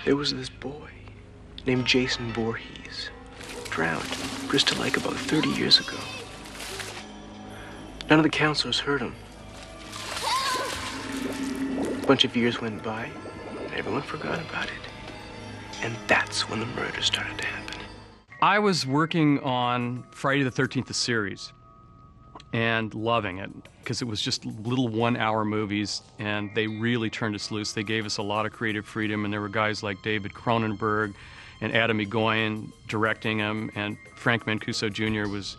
There was this boy named Jason Voorhees, drowned Crystal Lake about 30 years ago. None of the counselors heard him. A bunch of years went by, and everyone forgot about it. And that's when the murder started to happen. I was working on Friday the 13th, the series, and loving it, because it was just little one-hour movies, and they really turned us loose. They gave us a lot of creative freedom, and there were guys like David Cronenberg and Adam Egoyan directing them, and Frank Mancuso Jr. was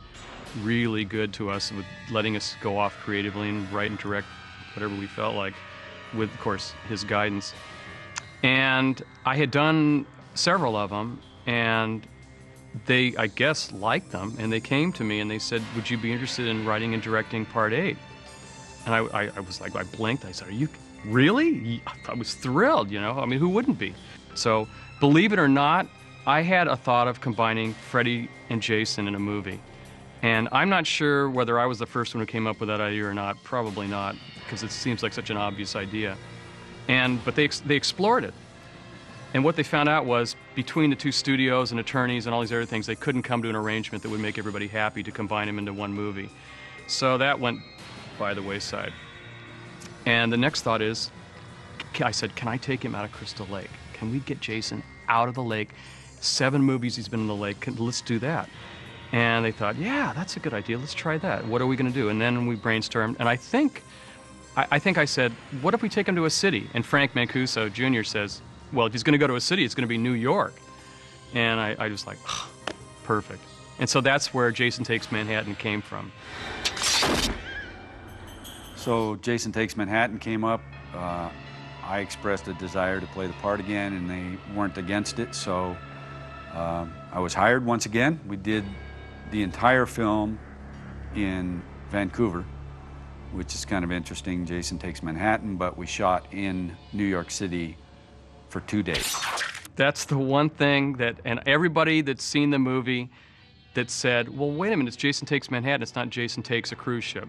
really good to us with letting us go off creatively and write and direct whatever we felt like, with, of course, his guidance. And I had done several of them, and they, I guess, liked them, and they came to me and they said, would you be interested in writing and directing Part 8? And I was like, I blinked. I said, are you really? I was thrilled, you know? I mean, who wouldn't be? So, believe it or not, I had a thought of combining Freddy and Jason in a movie. And I'm not sure whether I was the first one who came up with that idea or not. Probably not, because it seems like such an obvious idea. But they explored it. And what they found out was, between the two studios and attorneys and all these other things, they couldn't come to an arrangement that would make everybody happy to combine them into one movie. So that went by the wayside. And the next thought is, I said, can I take him out of Crystal Lake? Can we get Jason out of the lake? 7 movies he's been in the lake. Let's do that. And they thought, yeah, that's a good idea. Let's try that. What are we going to do? And then we brainstormed. And I think I said, what if we take him to a city? And Frank Mancuso Jr. says, well, if he's going to go to a city, it's going to be New York. And I was like, oh, perfect. And so that's where Jason Takes Manhattan came from. So Jason Takes Manhattan came up. I expressed a desire to play the part again, and they weren't against it. So I was hired once again. We did the entire film in Vancouver, which is kind of interesting, Jason Takes Manhattan, but we shot in New York City for 2 days. That's the one thing that, and everybody that's seen the movie that said, well, wait a minute, it's Jason Takes Manhattan, it's not Jason Takes a Cruise Ship.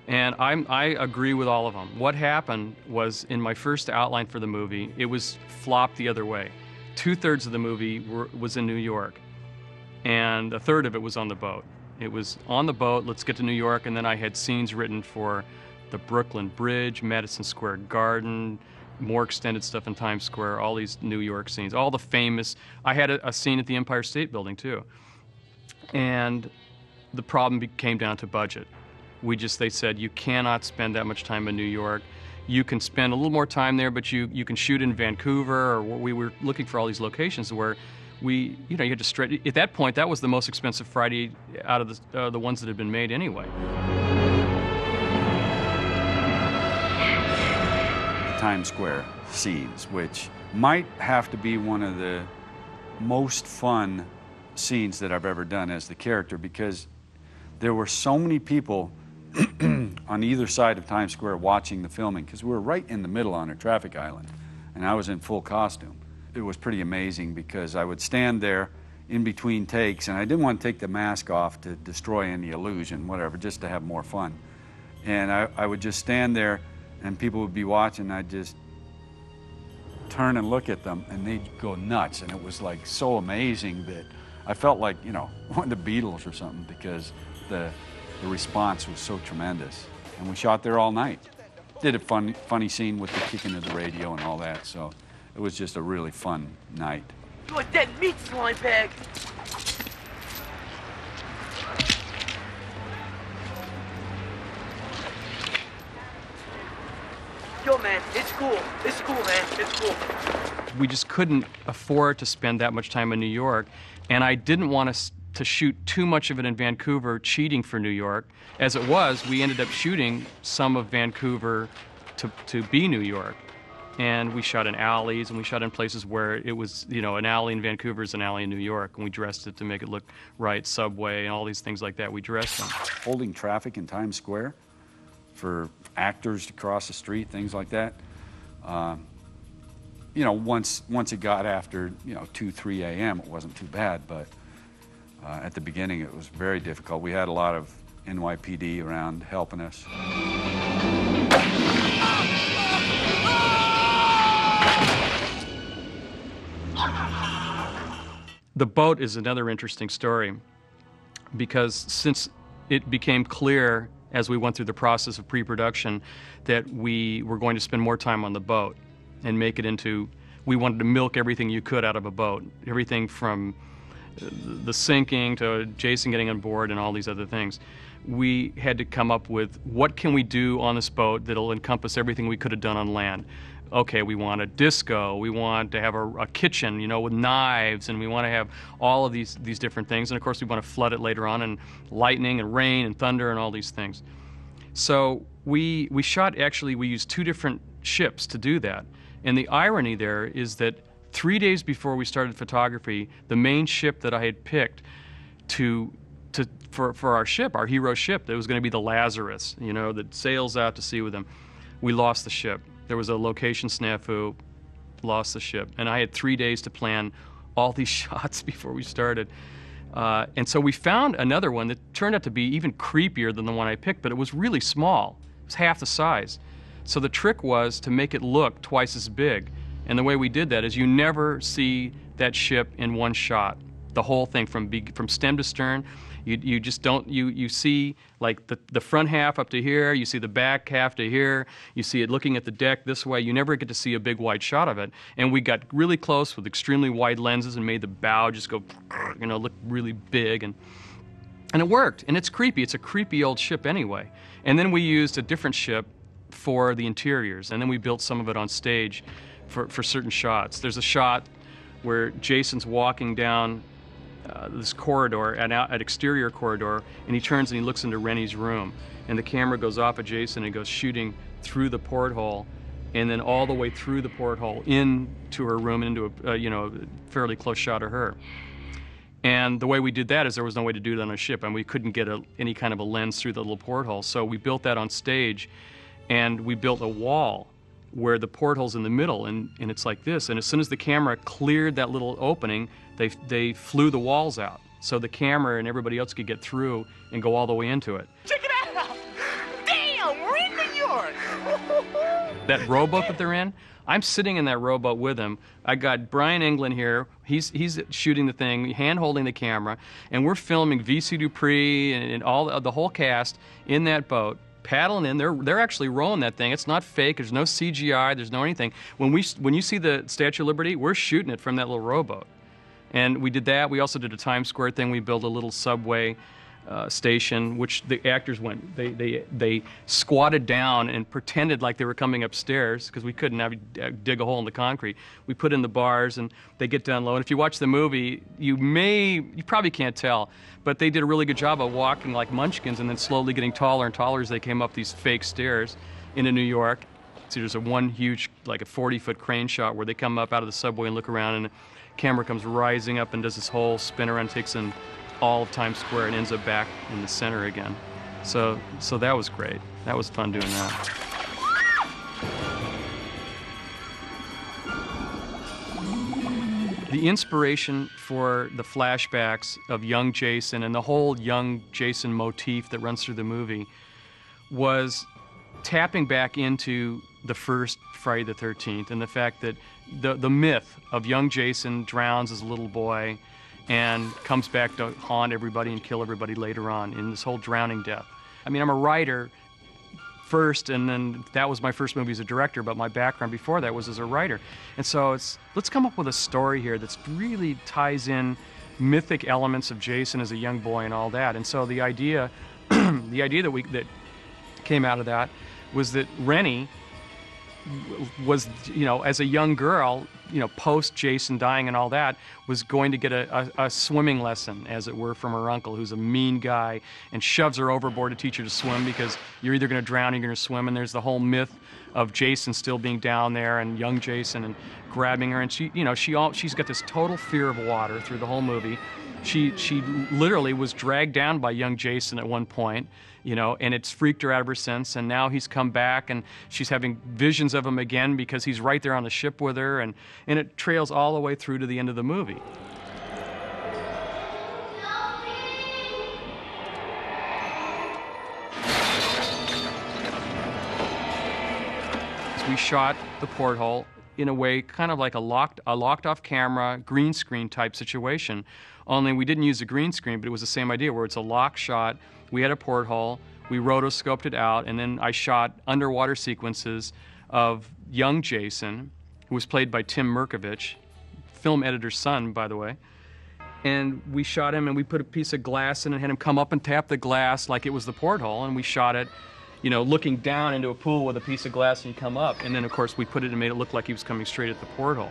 And I agree with all of them. What happened was, in my first outline for the movie, it was flopped the other way. 2/3 of the movie was in New York, and 1/3 of it was on the boat. It was on the boat, let's get to New York, and then I had scenes written for the Brooklyn Bridge, Madison Square Garden, more extended stuff in Times Square, all these New York scenes, all the famous. I had a scene at the Empire State Building, too. And the problem came down to budget. They said, you cannot spend that much time in New York. You can spend a little more time there, but you can shoot in Vancouver, or we were looking for all these locations where you had to stretch. At that point, that was the most expensive Friday out of the ones that had been made anyway. Times Square scenes, which might have to be one of the most fun scenes that I've ever done as the character, because there were so many people on either side of Times Square watching the filming, because we were right in the middle on a traffic island, and I was in full costume. It was pretty amazing, because I would stand there in between takes, and I didn't want to take the mask off to destroy any illusion, whatever, just to have more fun. And I would just stand there, and people would be watching, and I'd just turn and look at them, and they'd go nuts. And it was like so amazing that I felt like, you know, one of the Beatles or something, because the response was so tremendous. And we shot there all night. Did a funny scene with the kicking of the radio and all that, so it was just a really fun night. You're a dead meat slime bag! Yo, man, it's cool. It's cool, man. It's cool. We just couldn't afford to spend that much time in New York, and I didn't want us to shoot too much of it in Vancouver, cheating for New York. As it was, we ended up shooting some of Vancouver to be New York. And we shot in alleys, and we shot in places where it was, you know, an alley in Vancouver is an alley in New York, and we dressed it to make it look right, subway, and all these things like that. We dressed them. Holding traffic in Times Square for actors to cross the street, things like that. You know, once it got after, you know, 2, 3 a.m., it wasn't too bad, but at the beginning it was very difficult. We had a lot of NYPD around helping us. The boat is another interesting story because since it became clear as we went through the process of pre-production that we were going to spend more time on the boat and make it into, we wanted to milk everything you could out of a boat, everything from the sinking to Jason getting on board and all these other things. We had to come up with what can we do on this boat that'll encompass everything we could have done on land. Okay, we want a disco, we want to have a kitchen, you know, with knives, and we want to have all of these different things. And of course, we want to flood it later on, and lightning and rain and thunder and all these things. So we shot, actually, we used 2 different ships to do that. And the irony there is that 3 days before we started photography, the main ship that I had picked for our ship, our hero ship, that was going to be the Lazarus, you know, that sails out to sea with them, we lost the ship. There was a location snafu, lost the ship. And I had 3 days to plan all these shots before we started. And so we found another one that turned out to be even creepier than the one I picked, but it was really small. It was half the size. So the trick was to make it look twice as big. And the way we did that is you never see that ship in one shot. The whole thing from stem to stern. You just don't, you see like the front half up to here, you see the back half to here, you see it looking at the deck this way. You never get to see a big wide shot of it. And we got really close with extremely wide lenses and made the bow just go, you know, look really big. And it worked. And it's creepy. It's a creepy old ship anyway. And then we used a different ship for the interiors. And then we built some of it on stage for certain shots. There's a shot where Jason's walking down this corridor, an exterior corridor, and he turns and he looks into Rennie's room. And the camera goes off at Jason and goes shooting through the porthole, and then all the way through the porthole into her room and into a, you know, a fairly close shot of her. And the way we did that is there was no way to do it on a ship, and we couldn't get any kind of a lens through the little porthole. So we built that on stage, and we built a wall where the porthole's in the middle, and it's like this. And as soon as the camera cleared that little opening, they flew the walls out, so the camera and everybody else could get through and go all the way into it. Check it out! Damn, we're in New York! That rowboat that they're in, I'm sitting in that rowboat with him. I got Brian Englund here. He's shooting the thing, hand-holding the camera, and we're filming V.C. Dupree and all the whole cast in that boat, paddling in. They're actually rowing that thing. It's not fake. There's no CGI. There's no anything. When you see the Statue of Liberty, we're shooting it from that little rowboat. And we did that. We also did a Times Square thing. We built a little subway station, which the actors went. They squatted down and pretended like they were coming upstairs because we couldn't dig a hole in the concrete. We put in the bars and they get down low. And if you watch the movie, you probably can't tell, but they did a really good job of walking like munchkins and then slowly getting taller and taller as they came up these fake stairs into New York. So there's one huge, like a 40-foot crane shot where they come up out of the subway and look around, and the camera comes rising up and does this whole spin around, takes in all of Times Square and ends up back in the center again. So that was great. That was fun doing that. The inspiration for the flashbacks of young Jason and the whole young Jason motif that runs through the movie was tapping back into the first Friday the 13th and the fact that the myth of young Jason drowns as a little boy and comes back to haunt everybody and kill everybody later on in this whole drowning death. I mean, I'm a writer first, and then that was my first movie as a director, but my background before that was as a writer. And so let's come up with a story here that really ties in mythic elements of Jason as a young boy and all that. And so the idea, that came out of that was that Rennie was, you know, as a young girl, you know, post Jason dying and all that, was going to get a swimming lesson, as it were, from her uncle, who's a mean guy, and shoves her overboard to teach her to swim because you're either going to drown or you're going to swim. And there's the whole myth of Jason still being down there and young Jason and grabbing her. And she, you know, she's got this total fear of water through the whole movie. She literally was dragged down by young Jason at one point, you know, and it's freaked her out ever since. And now he's come back and she's having visions of him again because he's right there on the ship with her, and it trails all the way through to the end of the movie. We shot the porthole in a way, kind of like a locked off camera, green screen type situation. Only we didn't use a green screen, but it was the same idea where it's a lock shot. We had a porthole, we rotoscoped it out, and then I shot underwater sequences of young Jason, who was played by Tim Merkovich, film editor's son, by the way. And we shot him, and we put a piece of glass in and had him come up and tap the glass like it was the porthole, and we shot it, you know, looking down into a pool with a piece of glass, and you come up. And then, of course, we put it and made it look like he was coming straight at the porthole.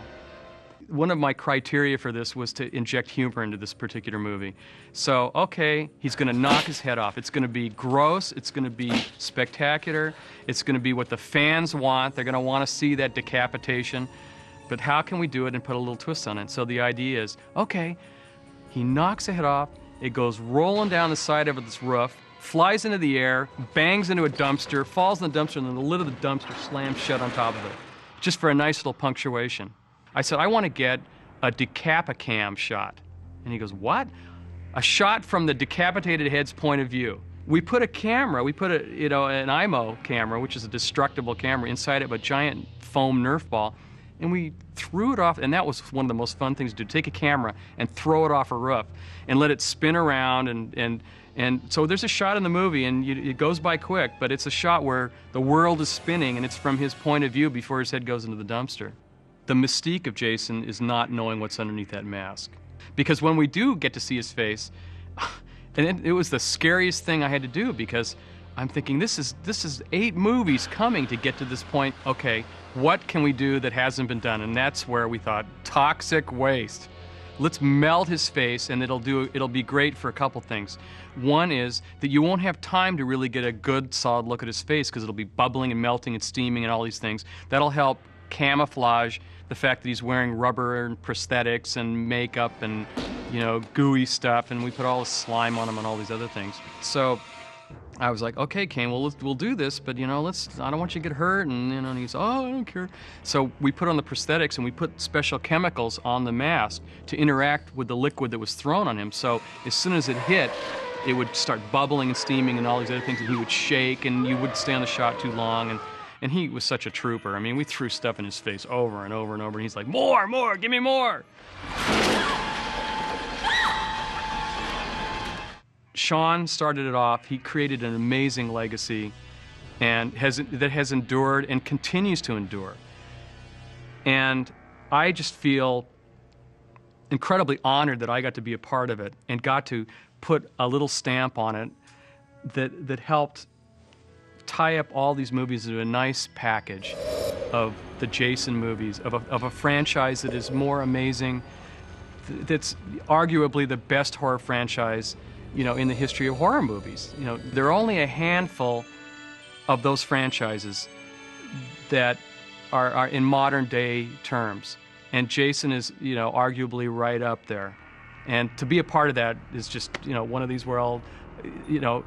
One of my criteria for this was to inject humor into this particular movie. So, okay, he's going to knock his head off. It's going to be gross. It's going to be spectacular. It's going to be what the fans want. They're going to want to see that decapitation. But how can we do it and put a little twist on it? So the idea is, okay, he knocks the head off. It goes rolling down the side of this roof, flies into the air, bangs into a dumpster, falls in the dumpster, and then the lid of the dumpster slams shut on top of it, just for a nice little punctuation. I said, I want to get a decapicam shot. And he goes, what? A shot from the decapitated head's point of view. We put a camera, we put an IMO camera, which is a destructible camera, inside of a giant foam Nerf ball, and we threw it off, and that was one of the most fun things to do, take a camera and throw it off a roof and let it spin around, and so there's a shot in the movie, and it goes by quick, but it's a shot where the world is spinning, and it's from his point of view before his head goes into the dumpster. The mystique of Jason is not knowing what's underneath that mask. Because when we do get to see his face, and it was the scariest thing I had to do, because I'm thinking, this is 8 movies coming to get to this point. Okay, what can we do that hasn't been done? And that's where we thought, toxic waste. Let's melt his face, and it'll be great for a couple things. One is that you won't have time to really get a good, solid look at his face, because it'll be bubbling and melting and steaming and all these things. That'll help camouflage the fact that he's wearing rubber and prosthetics and makeup and, you know, gooey stuff, and we put all the slime on him and all these other things. So I was like, okay, Kane, we'll do this, but, you know, I don't want you to get hurt, and, you know, and he's, oh, I don't care. So we put on the prosthetics, and we put special chemicals on the mask to interact with the liquid that was thrown on him. So as soon as it hit, it would start bubbling and steaming and all these other things, and he would shake, and you wouldn't stay on the shot too long, and he was such a trooper. I mean, we threw stuff in his face over and over and over, and he's like, more, give me more. Sean started it off. He created an amazing legacy and that has endured and continues to endure. And I just feel incredibly honored that I got to be a part of it and got to put a little stamp on it that helped tie up all these movies into a nice package of the Jason movies, of a franchise that is more amazing, that's arguably the best horror franchise, you know, in the history of horror movies. You know, there are only a handful of those franchises that are in modern day terms, and Jason is, you know, arguably right up there. And to be a part of that is just, you know, one of these where I'll, you know,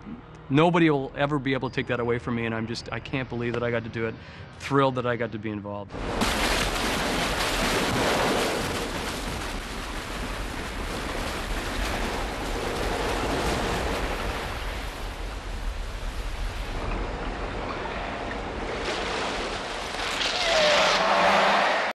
nobody will ever be able to take that away from me, and I can't believe that I got to do it. Thrilled that I got to be involved.